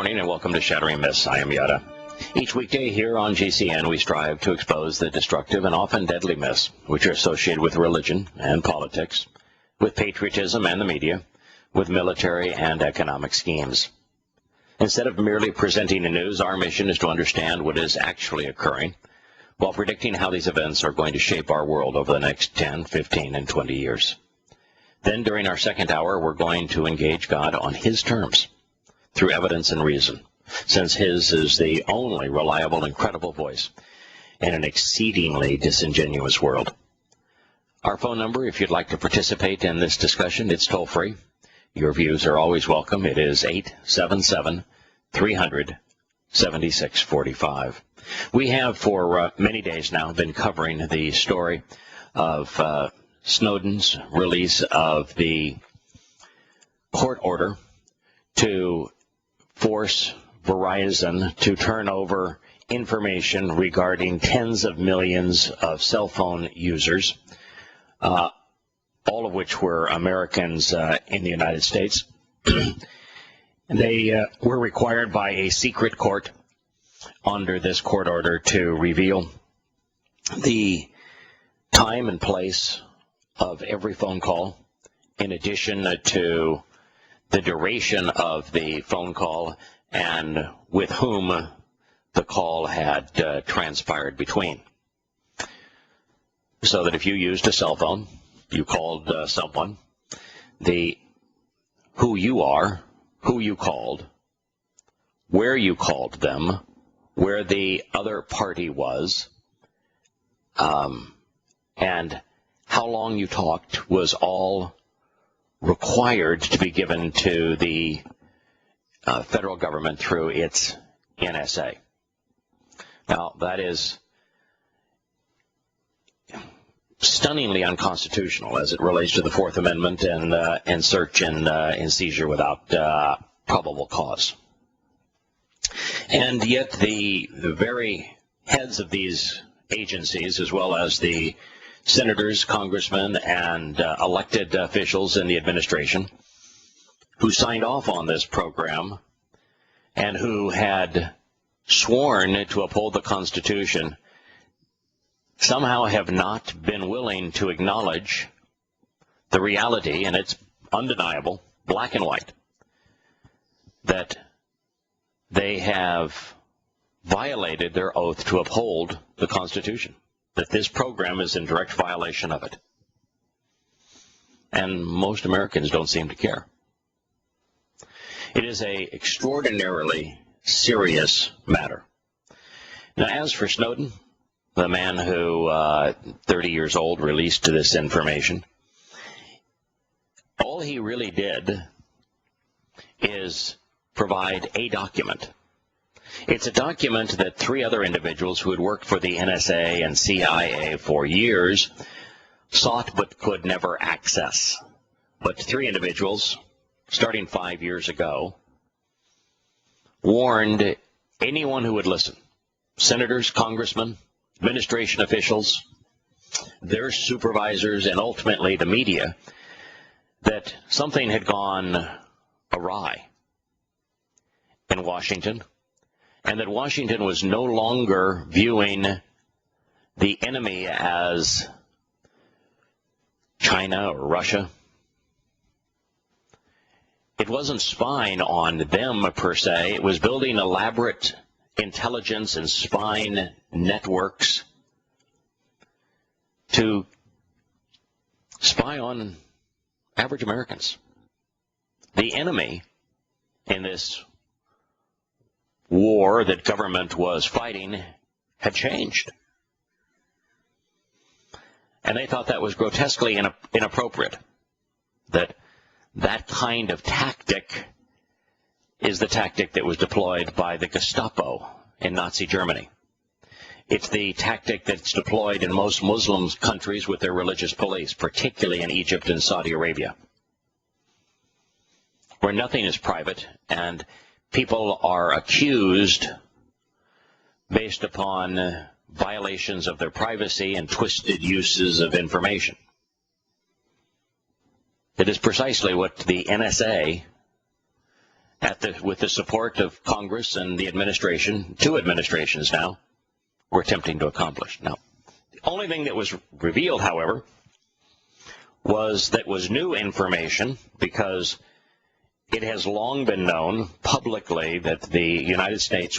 morning and welcome to Shattering Myths. I am Yahowah. Each weekday here on GCN, we strive to expose the destructive and often deadly myths which are associated with religion and politics, with patriotism and the media, with military and economic schemes. Instead of merely presenting the news, our mission is to understand what is actually occurring while predicting how these events are going to shape our world over the next 10, 15, and 20 years. Then during our second hour, we're going to engage God on His terms, through evidence and reason, since His is the only reliable and credible voice in an exceedingly disingenuous world. Our phone number, if you'd like to participate in this discussion, it's toll-free. Your views are always welcome. It is 877-300-7645. We have for many days now been covering the story of Snowden's release of the court order to force Verizon to turn over information regarding tens of millions of cell phone users, all of which were Americans in the United States. They were required by a secret court under this court order to reveal the time and place of every phone call, in addition to the duration of the phone call and with whom the call had transpired between. So that if you used a cell phone, you called someone, who you are, who you called, where you called them, where the other party was, and how long you talked was all required to be given to the federal government through its NSA. Now, that is stunningly unconstitutional as it relates to the Fourth Amendment and search and seizure without probable cause. And yet the very heads of these agencies, as well as the senators, congressmen, and elected officials in the administration who signed off on this program and who had sworn to uphold the Constitution, somehow have not been willing to acknowledge the reality, and it's undeniable, black and white, that they have violated their oath to uphold the Constitution, that this program is in direct violation of it. And most Americans don't seem to care. It is an extraordinarily serious matter. Now, as for Snowden, the man who, 30 years old, released this information, all he really did is provide a document. It's a document that three other individuals who had worked for the NSA and CIA for years sought but could never access. But three individuals, starting 5 years ago, warned anyone who would listen, senators, congressmen, administration officials, their supervisors, and ultimately the media, that something had gone awry in Washington, and that Washington was no longer viewing the enemy as China or Russia. It wasn't spying on them per se. It was building elaborate intelligence and spying networks to spy on average Americans. The enemy in this war that government was fighting had changed. And they thought that was grotesquely inappropriate, that kind of tactic is the tactic that was deployed by the Gestapo in Nazi Germany. It's the tactic that's deployed in most Muslim countries with their religious police, particularly in Egypt and Saudi Arabia, where nothing is private and people are accused based upon violations of their privacy and twisted uses of information. It is precisely what the NSA with the support of Congress and the administration, 2 administrations now, were attempting to accomplish. Now, the only thing that was revealed, however, was new information, because it has long been known publicly that the United States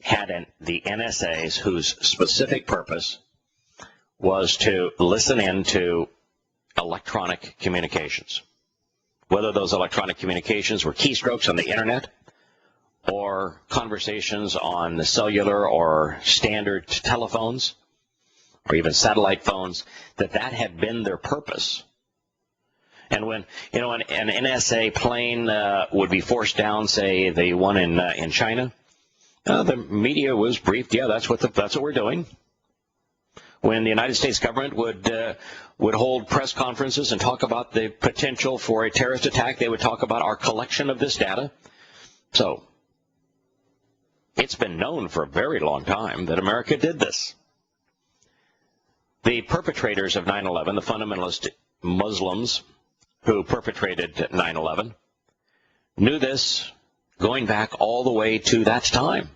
had the NSAs whose specific purpose was to listen into electronic communications. Whether those electronic communications were keystrokes on the internet or conversations on the cellular or standard telephones or even satellite phones, that had been their purpose. And when an NSA plane would be forced down, say the one in China, the media was briefed. Yeah, that's what we're doing. When the United States government would hold press conferences and talk about the potential for a terrorist attack, they would talk about our collection of this data. So it's been known for a very long time that America did this. The perpetrators of 9/11, the fundamentalist Muslims who perpetrated 9/11, knew this going back all the way to that time.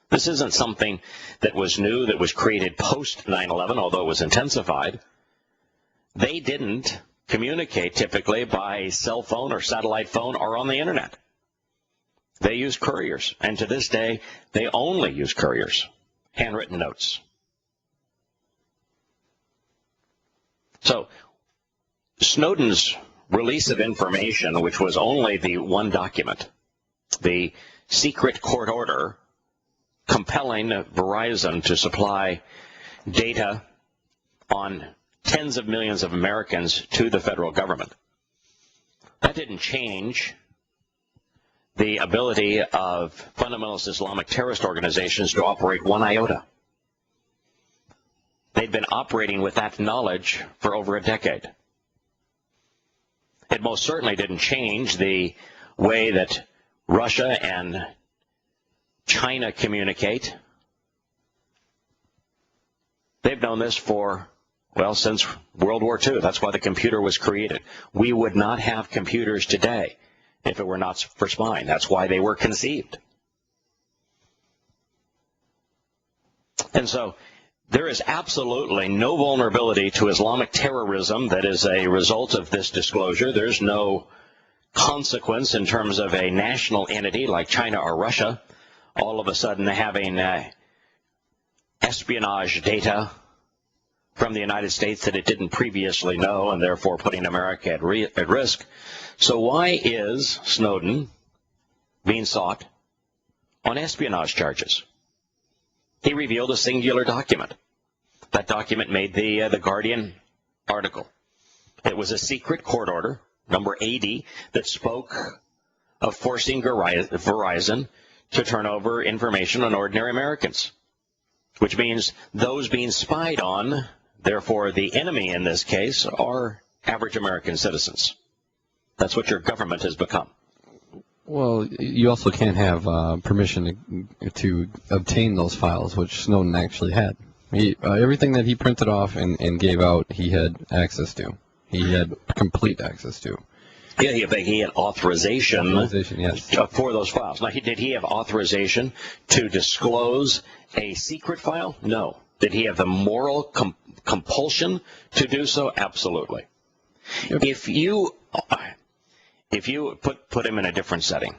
This isn't something that was new, that was created post 9/11, although it was intensified. They didn't communicate typically by cell phone or satellite phone or on the internet. They used couriers, and to this day, they only use couriers, handwritten notes. So Snowden's release of information, which was only the one document, the secret court order compelling Verizon to supply data on tens of millions of Americans to the federal government, that didn't change the ability of fundamentalist Islamic terrorist organizations to operate one iota. They'd been operating with that knowledge for over a decade. It most certainly didn't change the way that Russia and China communicate. They've known this since World War II. That's why the computer was created. We would not have computers today if it were not for spying. That's why they were conceived. And so there is absolutely no vulnerability to Islamic terrorism that is a result of this disclosure. There's no consequence in terms of a national entity like China or Russia all of a sudden having espionage data from the United States that it didn't previously know, and therefore putting America at risk. So why is Snowden being sought on espionage charges? He revealed a singular document. That document made the Guardian article. It was a secret court order, number 80, that spoke of forcing Verizon to turn over information on ordinary Americans, which means those being spied on, therefore the enemy in this case, are average American citizens. That's what your government has become. Well, you also can't have permission to obtain those files, which Snowden actually had. Everything that he printed off and gave out, he had access to. He had complete access to. Yeah, he had authorization yes, for those files. Now, did he have authorization to disclose a secret file? No. Did he have the moral compulsion to do so? Absolutely. Yep. If you put him in a different setting,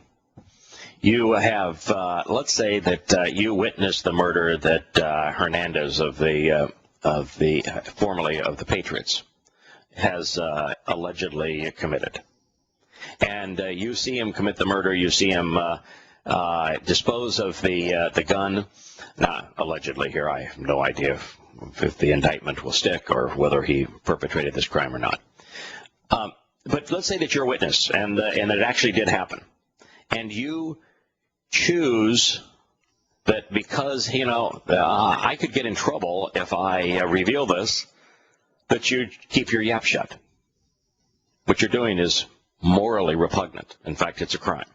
you have, let's say that you witnessed the murder that Hernandez formerly of the Patriots has allegedly committed. And you see him commit the murder, you see him dispose of the gun. Now, allegedly here, I have no idea if the indictment will stick or whether he perpetrated this crime or not. But let's say that you're a witness and that it actually did happen. And you choose that because, I could get in trouble if I reveal this, that you keep your yap shut. What you're doing is morally repugnant. In fact, it's a crime.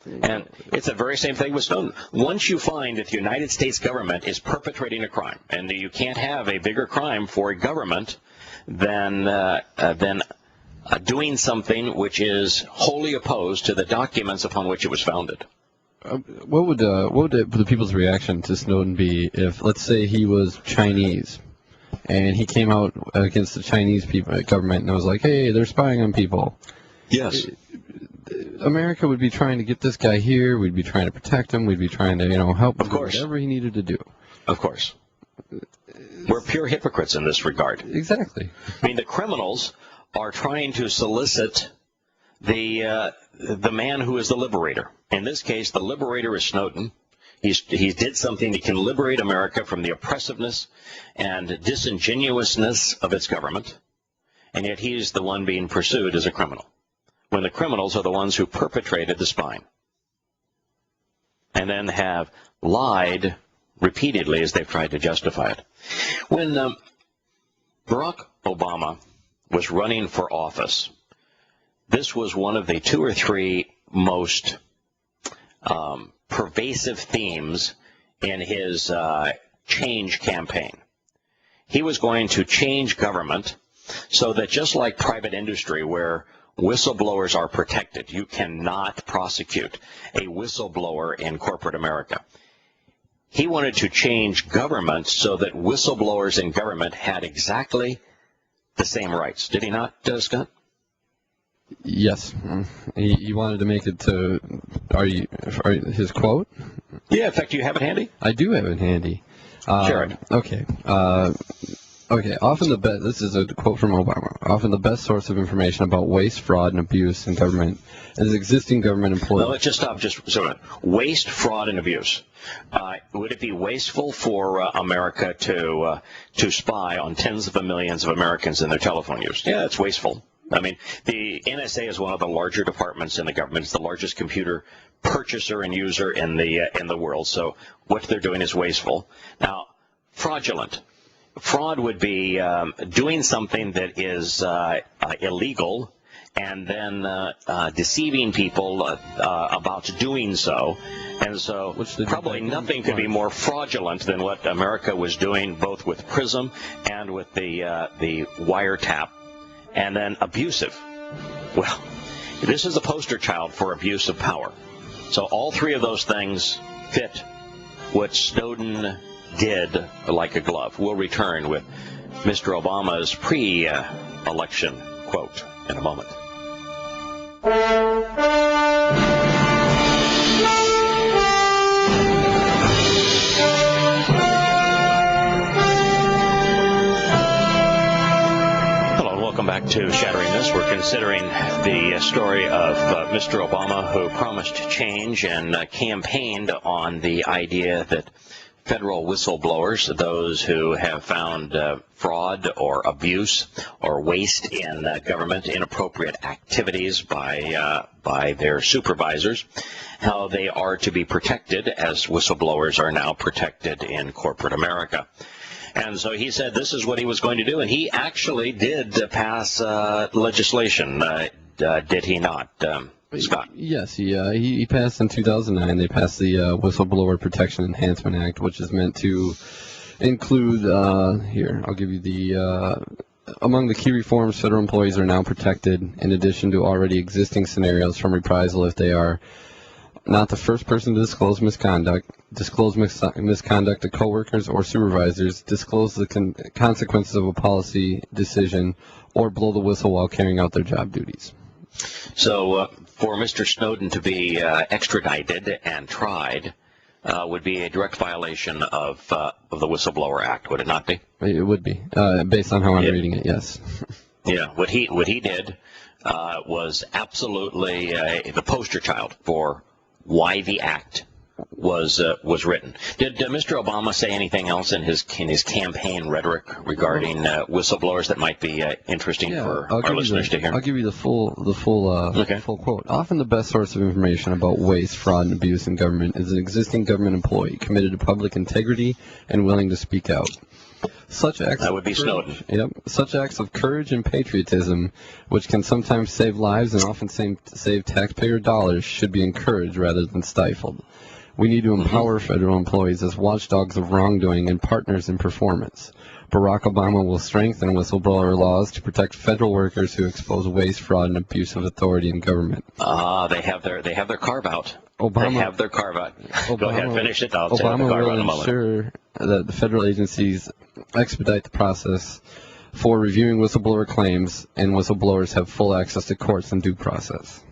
And it's the very same thing with Snowden. Once you find that the United States government is perpetrating a crime, and you can't have a bigger crime for a government than doing something which is wholly opposed to the documents upon which it was founded. What would the people's reaction to Snowden be if, let's say, he was Chinese and he came out against the Chinese government and was like, hey, they're spying on people? Yes. America would be trying to get this guy here. We'd be trying to protect him. We'd be trying to, help him. Of course. Do whatever he needed to do. Of course. We're pure hypocrites in this regard. Exactly. I mean, the criminals are trying to solicit the man who is the liberator. In this case, the liberator is Snowden. He did something that can liberate America from the oppressiveness and disingenuousness of its government, and yet he's the one being pursued as a criminal, when the criminals are the ones who perpetrated the spying and then have lied repeatedly as they've tried to justify it. When Barack Obama was running for office, this was one of the 2 or 3 most pervasive themes in his change campaign. He was going to change government so that, just like private industry where whistleblowers are protected, you cannot prosecute a whistleblower in corporate America. He wanted to change government so that whistleblowers in government had exactly the same rights. Did he not, Scott? Yes. He wanted to make it to his quote? Yeah, in fact, do you have it handy? I do have it handy. Share it. Okay. Often this is a quote from Obama. Often the best source of information about waste, fraud, and abuse in government is existing government employees. No, let's just stop. Just a minute. Waste, fraud, and abuse. Would it be wasteful for America to spy on tens of millions of Americans in their telephone use? Yeah, it's wasteful. I mean, the NSA is one of the larger departments in the government. It's the largest computer purchaser and user in the world. So what they're doing is wasteful. Now, fraudulent. Fraud would be doing something that is illegal and then deceiving people about doing so. And so probably nothing could be more fraudulent than what America was doing, both with PRISM and with the wiretap. And then abusive. Well, this is a poster child for abuse of power. So all 3 of those things fit what Snowden did like a glove. We'll return with Mr. Obama's pre-election quote in a moment. Welcome back to Shattering Myths. We're considering the story of Mr. Obama, who promised change and campaigned on the idea that federal whistleblowers, those who have found fraud or abuse or waste in government, inappropriate activities by their supervisors, how they are to be protected as whistleblowers are now protected in corporate America. And so he said this is what he was going to do, and he actually did pass legislation, did he not, Scott? Yes, he passed in 2009. They passed the Whistleblower Protection Enhancement Act, which is meant to include, here, I'll give you the, among the key reforms, federal employees are now protected, in addition to already existing scenarios from reprisal if they are not the first person to disclose misconduct to coworkers or supervisors, disclose the consequences of a policy decision, or blow the whistle while carrying out their job duties. So for Mr. Snowden to be extradited and tried would be a direct violation of the Whistleblower Act, would it not be? It would be, based on how I'm reading it, yes. Yeah, what he did was absolutely the poster child for why the act was written. Did Mr. Obama say anything else in his campaign rhetoric regarding whistleblowers that might be interesting for our listeners to hear? I'll give you the full quote. Often the best source of information about waste, fraud, and abuse in government is an existing government employee committed to public integrity and willing to speak out. That would be Snowden. Yep. Such acts of courage and patriotism, which can sometimes save lives and often save taxpayer dollars, should be encouraged rather than stifled. We need to empower federal employees as watchdogs of wrongdoing and partners in performance. Barack Obama will strengthen whistleblower laws to protect federal workers who expose waste, fraud, and abuse of authority in government. They have their carve out. They have their carve out. Go ahead, finish it. I'll tell you the carve out in a moment. Obama will ensure that the federal agencies expedite the process for reviewing whistleblower claims, and whistleblowers have full access to courts and due process.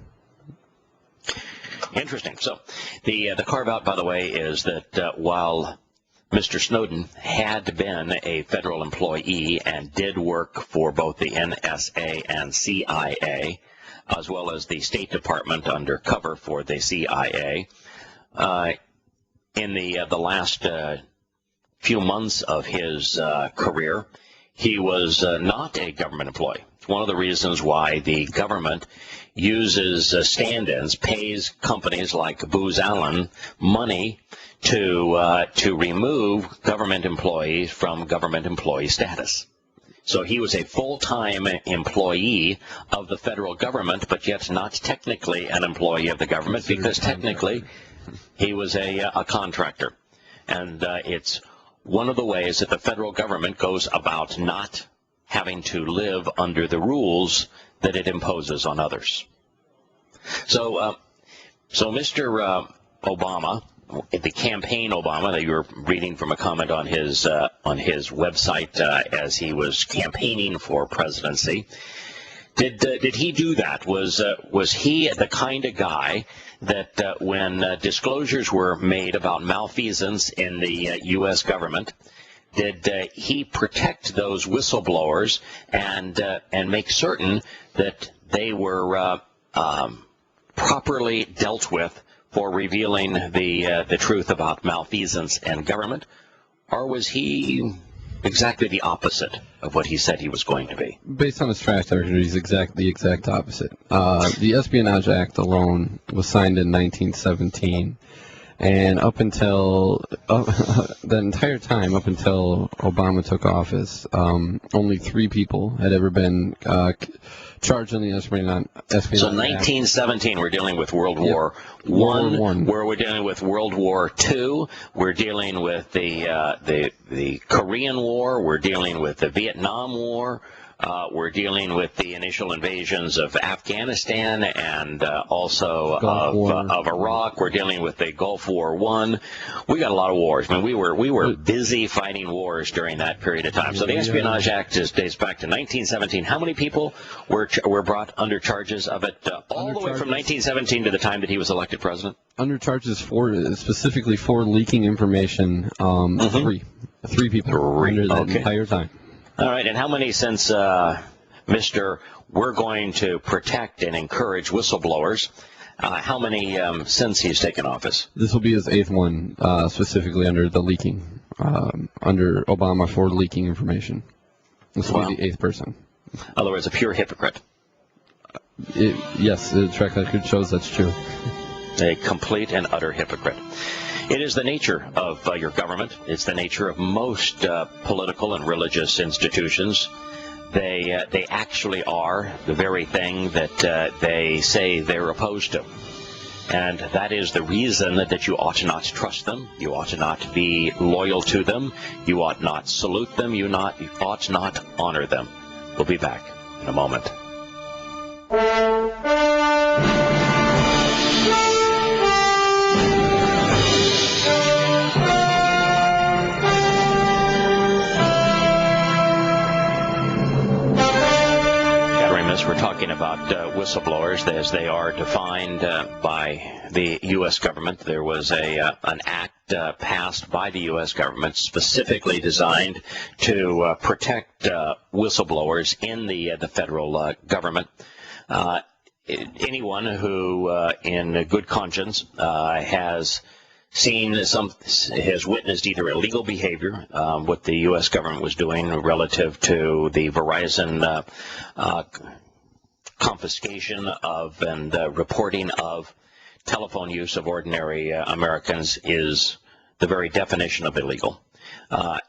Interesting. So, the carve out, by the way, is that while Mr. Snowden had been a federal employee and did work for both the NSA and CIA, as well as the State Department undercover for the CIA, in the last few months of his career, he was not a government employee. It's one of the reasons why the government uses stand-ins, pays companies like Booz Allen money to remove government employees from government employee status. So he was a full-time employee of the federal government, but yet not technically an employee of the government, because technically he was a contractor. And it's one of the ways that the federal government goes about not having to live under the rules that it imposes on others. So Mr. Obama, the campaign Obama that you were reading from a comment on his website as he was campaigning for presidency, did he do that? Was he the kind of guy that when disclosures were made about malfeasance in the U.S. government, did he protect those whistleblowers and make certain that they were properly dealt with for revealing the truth about malfeasance in government, or was he exactly the opposite of what he said he was going to be? Based on his track record, he's the exact opposite. The Espionage Act alone was signed in 1917, and up until the entire time, up until Obama took office, only 3 people had ever been charged in the Espionage Act. So 1917, we're dealing with World War I, where we're dealing with World War II, we're dealing with the Korean War, we're dealing with the Vietnam War, we're dealing with the initial invasions of Afghanistan and also of Iraq. We're dealing with the Gulf War I. We got a lot of wars. I mean, we were busy fighting wars during that period of time. So the Espionage Act dates back to 1917. How many people were brought under charges of it all the way from 1917 to the time that he was elected president? Under charges specifically for leaking information, 3 people under that entire time. All right, and how many since Mr. We're going to protect and encourage whistleblowers, how many since he's taken office? This will be his 8th one, specifically under the leaking, under Obama for leaking information. This will be the 8th person. In other words, a pure hypocrite. Yes, the track record shows that's true. A complete and utter hypocrite. It is the nature of your government. It's the nature of most political and religious institutions. They actually are the very thing that they say they're opposed to. And that is the reason that you ought not trust them. You ought not be loyal to them. You ought not salute them. You ought not honor them. We'll be back in a moment. We're talking about whistleblowers as they are defined by the U.S. government. There was an act passed by the U.S. government specifically designed to protect whistleblowers in the federal government. Anyone who, in good conscience, has witnessed either illegal behavior, what the U.S. government was doing relative to the Verizon confiscation of and reporting of telephone use of ordinary Americans is the very definition of illegal. And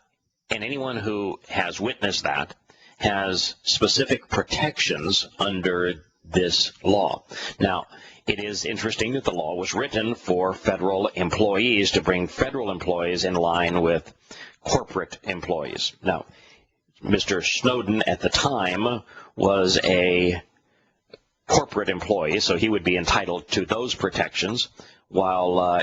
anyone who has witnessed that has specific protections under this law. Now, it is interesting that the law was written for federal employees to bring federal employees in line with corporate employees. Now, Mr. Snowden at the time was a corporate employee, so he would be entitled to those protections, while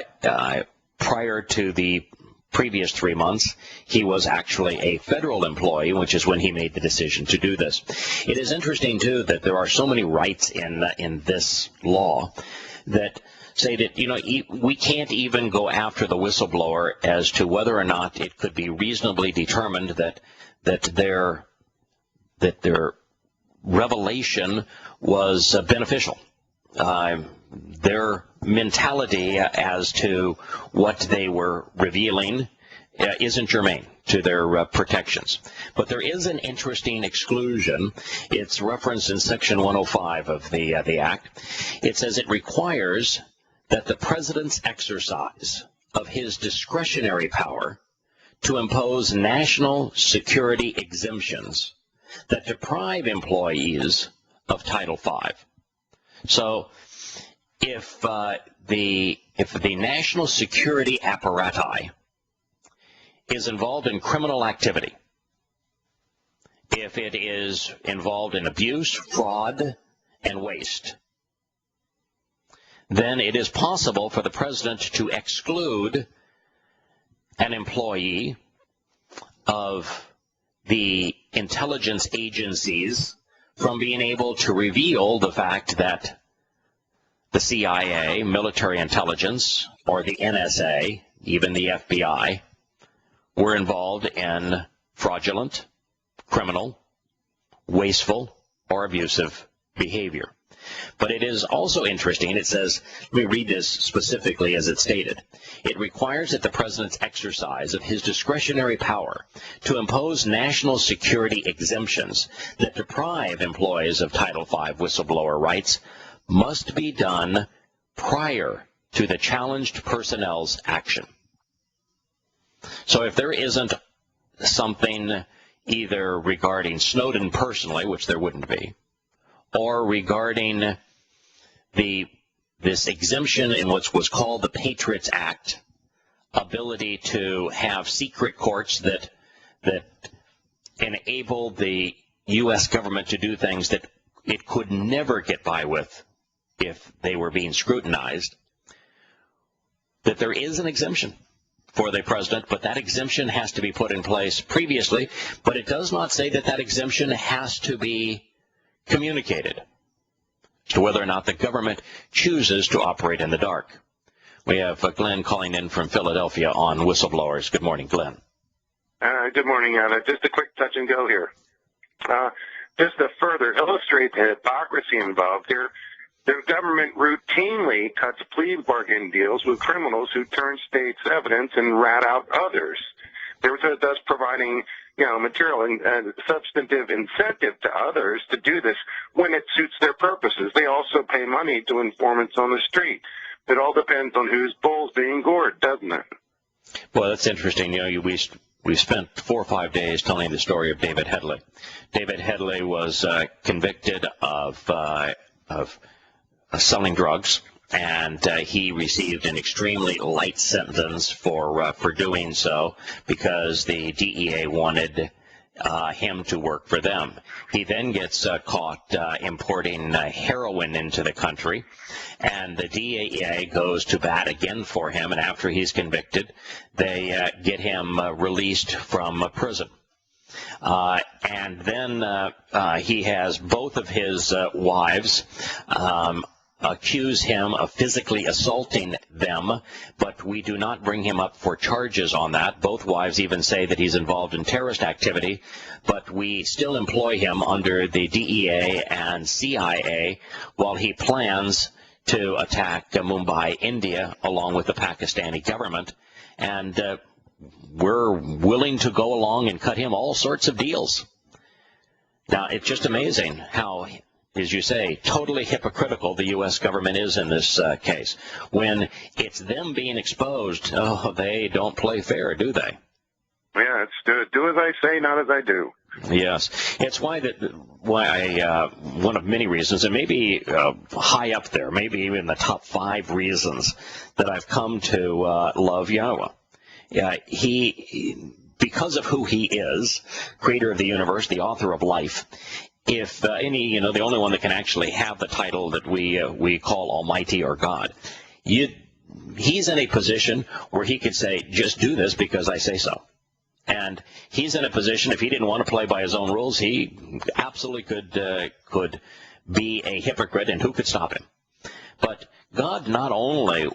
prior to the previous 3 months, he was actually a federal employee, which is when he made the decision to do this. It is interesting, too, that there are so many rights in this law that say that, we can't even go after the whistleblower as to whether or not it could be reasonably determined that their revelation was beneficial. Their mentality as to what they were revealing isn't germane to their protections. But there is an interesting exclusion. It's referenced in Section 105 of the Act. It says it requires that the President's exercise of his discretionary power to impose national security exemptions that deprive employees of Title V. So if the national security apparatus is involved in criminal activity, if it is involved in abuse, fraud, and waste, then it is possible for the President to exclude an employee of the intelligence agencies from being able to reveal the fact that the CIA, military intelligence, or the NSA, even the FBI, were involved in fraudulent, criminal, wasteful, or abusive behavior. But it is also interesting, it says, let me read this specifically as it's stated. It requires that the President's exercise of his discretionary power to impose national security exemptions that deprive employees of Title V whistleblower rights must be done prior to the challenged personnel's action. So if there isn't something either regarding personally, which there wouldn't be, or regarding this exemption in what was called the Patriots Act, ability to have secret courts that enable the U.S. government to do things that it could never get by with if they were being scrutinized, that there is an exemption for the President, but that exemption has to be put in place previously, but it does not say that that exemption has to be communicated as to whether or not the government chooses to operate in the dark. We have Glenn calling in from Philadelphia on whistleblowers. Good morning, Glenn. Good morning, Anna. Just a quick touch and go here. Just to further illustrate the hypocrisy involved here, the government routinely cuts plea bargain deals with criminals who turn state's evidence and rat out others. They're thus providing material and substantive incentive to others to do this when it suits their purposes. They also pay money to informants on the street. It all depends on whose bull's being gored, doesn't it? Well, that's interesting. We spent 4 or 5 days telling the story of David Headley. David Headley was convicted of selling drugs, and he received an extremely light sentence for doing so because the DEA wanted him to work for them. He then gets caught importing heroin into the country, and the DEA goes to bat again for him, and after he's convicted, they get him released from prison. And then he has both of his wives accuse him of physically assaulting them, but we do not bring him up for charges on that. Both wives even say that he's involved in terrorist activity, but we still employ him under the DEA and CIA while he plans to attack Mumbai, India, along with the Pakistani government. And we're willing to go along and cut him all sorts of deals. Now, it's just amazing how, as you say, totally hypocritical the U.S. government is in this case. When it's them being exposed, they don't play fair, do they? Yeah, it's do as I say, not as I do. Yes, it's why one of many reasons, and maybe high up there, maybe even the top 5 reasons that I've come to love Yahowah. Because of who he is, creator of the universe, the author of life. If the only one that can actually have the title that we call Almighty or God, he's in a position where he could say, just do this because I say so. And he's in a position, if he didn't want to play by his own rules, he absolutely could be a hypocrite, and who could stop him? But God not only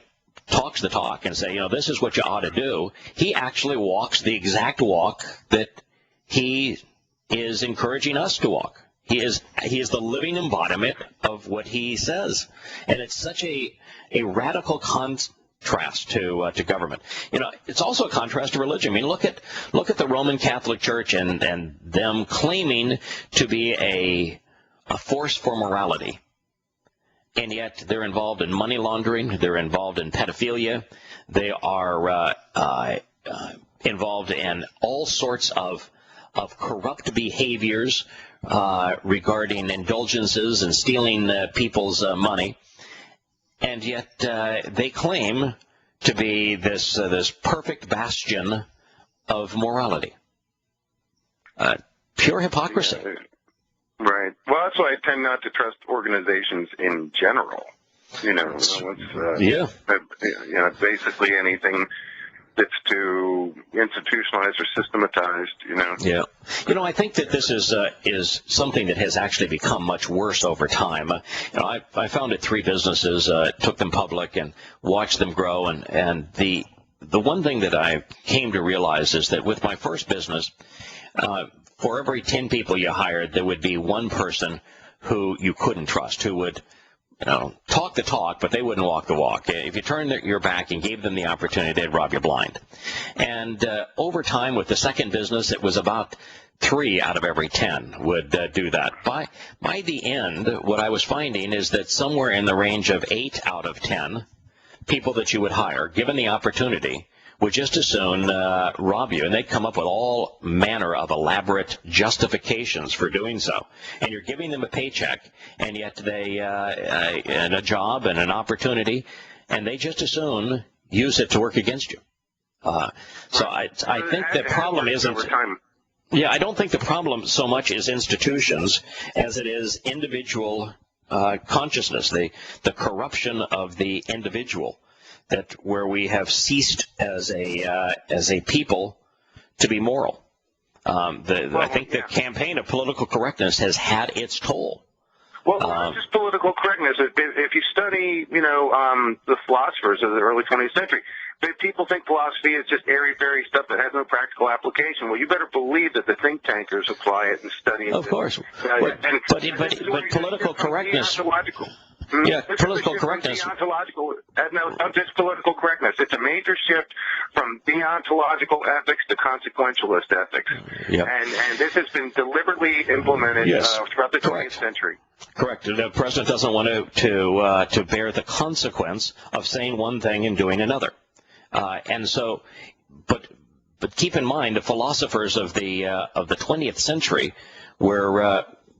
talks the talk and say, this is what you ought to do, he actually walks the exact walk that he is encouraging us to walk. He is the living embodiment of what he says. And it's such a radical contrast to government. It's also a contrast to religion. I mean, look at the Roman Catholic Church and them claiming to be a force for morality. And yet they're involved in money laundering. They're involved in pedophilia. They are involved in all sorts of corrupt behaviors regarding indulgences and stealing people's money. And yet they claim to be this perfect bastion of morality. Pure hypocrisy. Yeah. Right. Well, that's why I tend not to trust organizations in general. Basically anything that's too institutionalized or systematized. Yeah. I think that this is something that has actually become much worse over time. I founded 3 businesses, took them public, and watched them grow. And the one thing that I came to realize is that with my first business, for every 10 people you hired, there would be one person who you couldn't trust, who would talk the talk, but they wouldn't walk the walk. If you turned your back and gave them the opportunity, they'd rob you blind. And over time, with the second business, it was about 3 out of every 10 would do that. By the end, what I was finding is that somewhere in the range of 8 out of 10 people that you would hire, given the opportunity, would just as soon rob you. And they'd come up with all manner of elaborate justifications for doing so. And you're giving them a paycheck, and yet they and a job and an opportunity, and they just as soon use it to work against you. So I think the problem isn't... Yeah, I don't think the problem so much is institutions as it is individual consciousness, the corruption of the individual. That where we have ceased as a people to be moral. I think the campaign of political correctness has had its toll. Well, not just political correctness. If you study, the philosophers of the early 20th century, people think philosophy is just airy-fairy stuff that has no practical application. Well, you better believe that the think tankers apply it and study it. Of course. But political correctness... Yeah, political correctness. Not just political correctness. It's a major shift from deontological ethics to consequentialist ethics. Yep. And this has been deliberately implemented throughout the 20th century. Correct. The president doesn't want to bear the consequence of saying one thing and doing another. And so, but keep in mind, the philosophers of the 20th century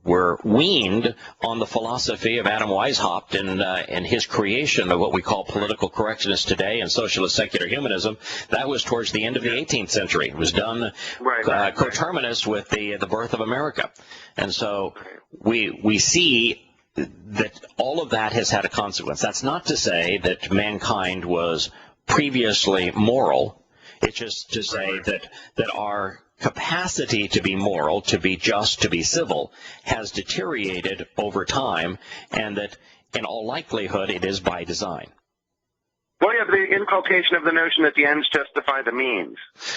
were weaned on the philosophy of Adam Weishaupt and his creation of what we call political correctness today and socialist secular humanism. That was towards the end of the 18th century. It was done coterminous with the birth of America. And so we see that all of that has had a consequence. That's not to say that mankind was previously moral. It's just to say that our capacity to be moral, to be just, to be civil, has deteriorated over time, and that in all likelihood it is by design. Well, yeah, the inculcation of the notion that the ends justify the means.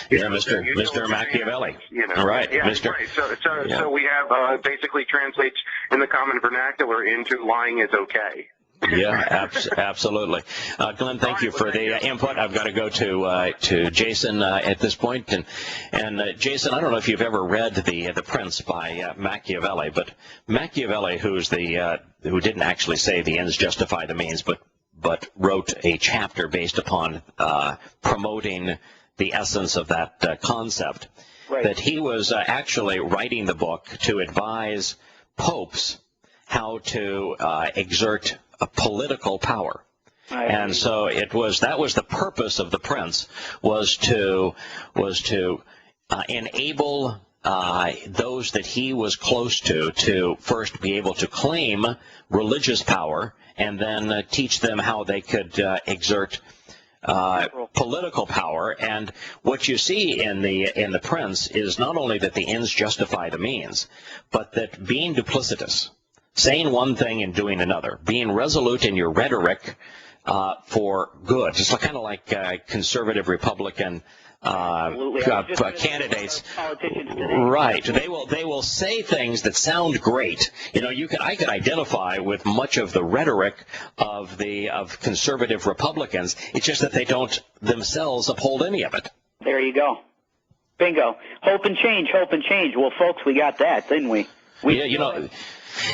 Yeah, Mr. Machiavelli. Right, yeah, Mr. Right. So we have basically translates in the common vernacular into lying is okay. Yeah, absolutely. Glenn, thank you for the input. I've got to go to Jason at this point, and Jason, I don't know if you've ever read The Prince by Machiavelli, but Machiavelli, who didn't actually say the ends justify the means, but wrote a chapter based upon promoting the essence of that concept. that he was actually writing the book to advise popes how to exert a political power. And so that was the purpose of the prince, was to enable those that he was close to first be able to claim religious power, and then teach them how they could exert political power. And what you see in the prince is not only that the ends justify the means, but that being duplicitous, saying one thing and doing another, being resolute in your rhetoric for good, just kind of like conservative Republican candidates, right? They will say things that sound great. I could identify with much of the rhetoric of conservative Republicans. It's just that they don't themselves uphold any of it. There you go, bingo. Hope and change, hope and change. Well, folks, we got that, didn't we?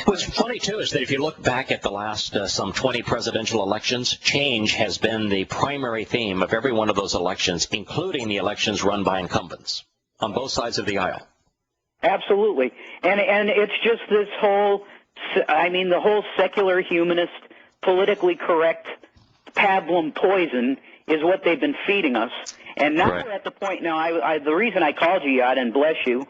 What's funny, too, is that if you look back at the last some 20 presidential elections, change has been the primary theme of every one of those elections, including the elections run by incumbents on both sides of the aisle. Absolutely. And it's just this whole, the whole secular humanist, politically correct pablum poison is what they've been feeding us. And now we're at the point now, the reason I called you, Yad, and bless you,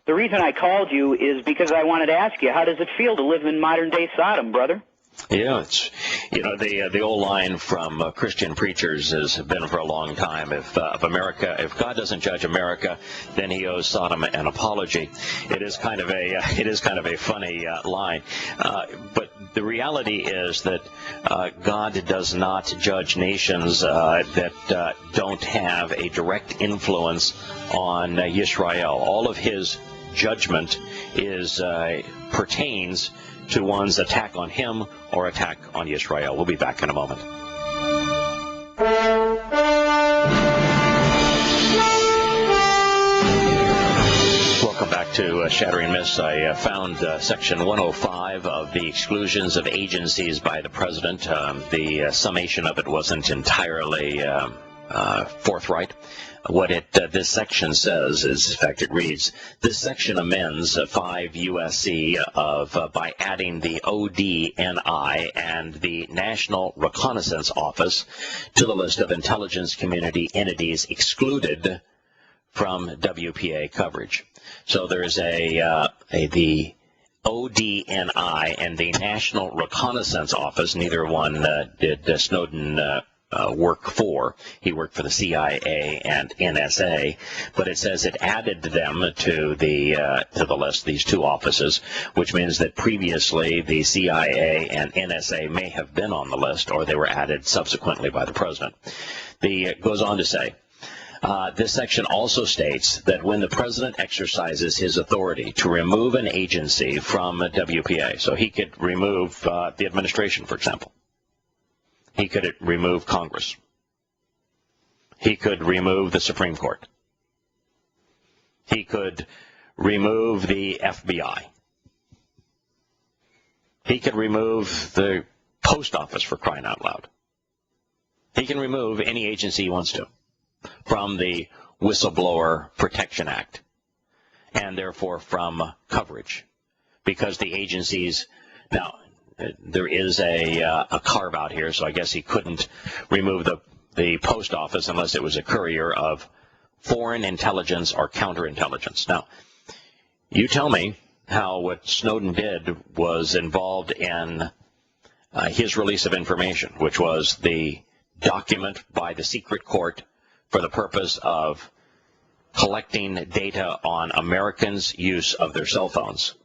the reason I called you is because I wanted to ask you, how does it feel to live in modern-day Sodom, brother? Yeah, it's the old line from Christian preachers has been for a long time. If God doesn't judge America, then He owes Sodom an apology. It is kind of a funny line, but the reality is that God does not judge nations that don't have a direct influence on Yisrael. All of His judgment pertains to one's attack on Him or attack on Yisrael. We'll be back in a moment. Welcome back to Shattering Myths. I found Section 105 of the exclusions of agencies by the President. The summation of it wasn't entirely forthright. What this section says is, in fact, it reads, this section amends 5 U.S.C. by adding the ODNI and the National Reconnaissance Office to the list of intelligence community entities excluded from WPA coverage. So there's the ODNI and the National Reconnaissance Office. Neither one did Snowden work for. He worked for the CIA and NSA, but it says it added them to the list, these two offices, which means that previously the CIA and NSA may have been on the list, or they were added subsequently by the President. It goes on to say, this section also states that when the President exercises his authority to remove an agency from WPA, so he could remove the administration, for example. He could remove Congress. He could remove the Supreme Court. He could remove the FBI. He could remove the post office, for crying out loud. He can remove any agency he wants to from the Whistleblower Protection Act, and therefore from coverage, because the agencies now. There is a carve-out here, so I guess he couldn't remove the post office unless it was a courier of foreign intelligence or counterintelligence. Now, you tell me how what Snowden did was involved in his release of information, which was the document by the secret court for the purpose of collecting data on Americans' use of their cell phones.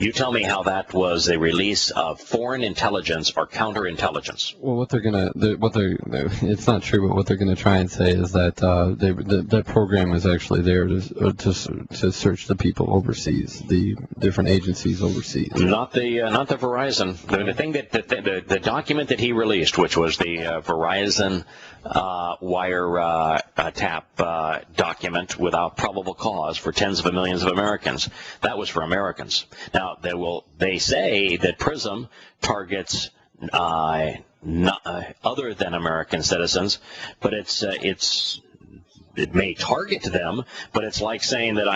You tell me how that was a release of foreign intelligence or counterintelligence. Well, it's not true, but what they're gonna try and say is that that program is actually there to search the people overseas, the different agencies overseas. Not the Verizon. The thing that the document that he released, which was the Verizon wire tap document without probable cause for tens of millions of Americans, that was for Americans. Now, they say that PRISM targets other than American citizens, but it's it may target them, but it's like saying that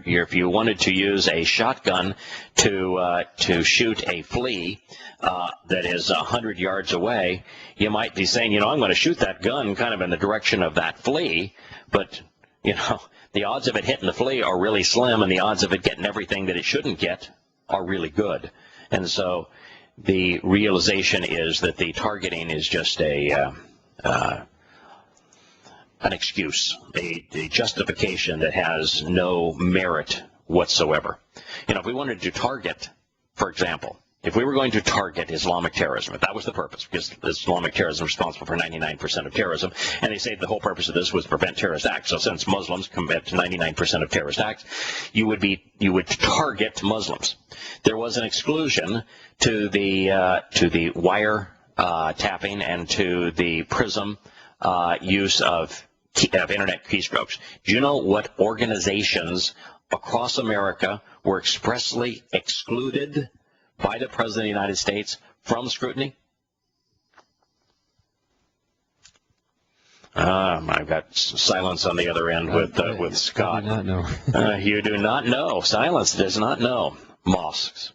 if you wanted to use a shotgun to shoot a flea that is 100 yards away, you might be saying, I'm going to shoot that gun kind of in the direction of that flea, but the odds of it hitting the flea are really slim, and the odds of it getting everything that it shouldn't get are really good. And so the realization is that the targeting is just an excuse, a justification that has no merit whatsoever. If we wanted to target, for example, if we were going to target Islamic terrorism, if that was the purpose, because Islamic terrorism is responsible for 99% of terrorism, and they say the whole purpose of this was to prevent terrorist acts. So since Muslims commit 99% of terrorist acts, you would target Muslims. There was an exclusion to the wire tapping and to the PRISM use of internet keystrokes. Do you know what organizations across America were expressly excluded by the President of the United States from scrutiny? I've got silence on the other end with Scott. I do not know. You do not know. Silence does not know. Mosques.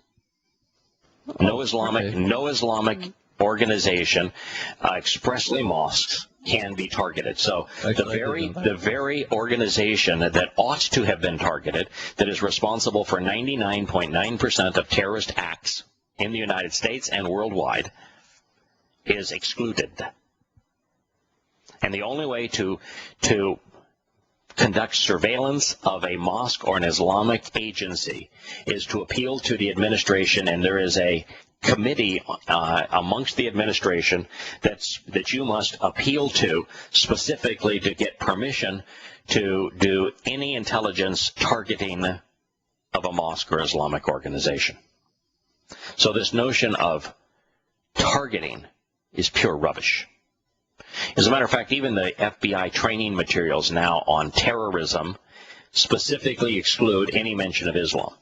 No Islamic organization, expressly mosques, can be targeted. So the very organization that ought to have been targeted, that is responsible for 99.9% of terrorist acts in the United States and worldwide, is excluded. And the only way to conduct surveillance of a mosque or an Islamic agency is to appeal to the administration, and there is a committee amongst the administration that you must appeal to specifically to get permission to do any intelligence targeting of a mosque or Islamic organization. So this notion of targeting is pure rubbish. As a matter of fact, even the FBI training materials now on terrorism specifically exclude any mention of Islam.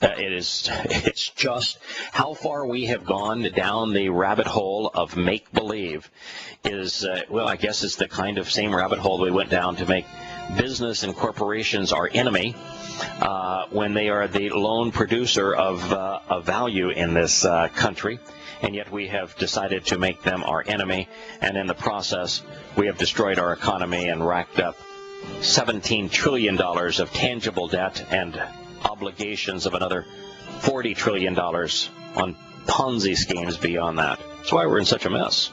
It's just how far we have gone down the rabbit hole of make-believe is, I guess it's the kind of same rabbit hole we went down to make business and corporations our enemy when they are the lone producer of value in this country. And yet we have decided to make them our enemy, and in the process we have destroyed our economy and racked up $17 trillion of tangible debt and obligations of another $40 trillion on Ponzi schemes beyond that. That's why we're in such a mess.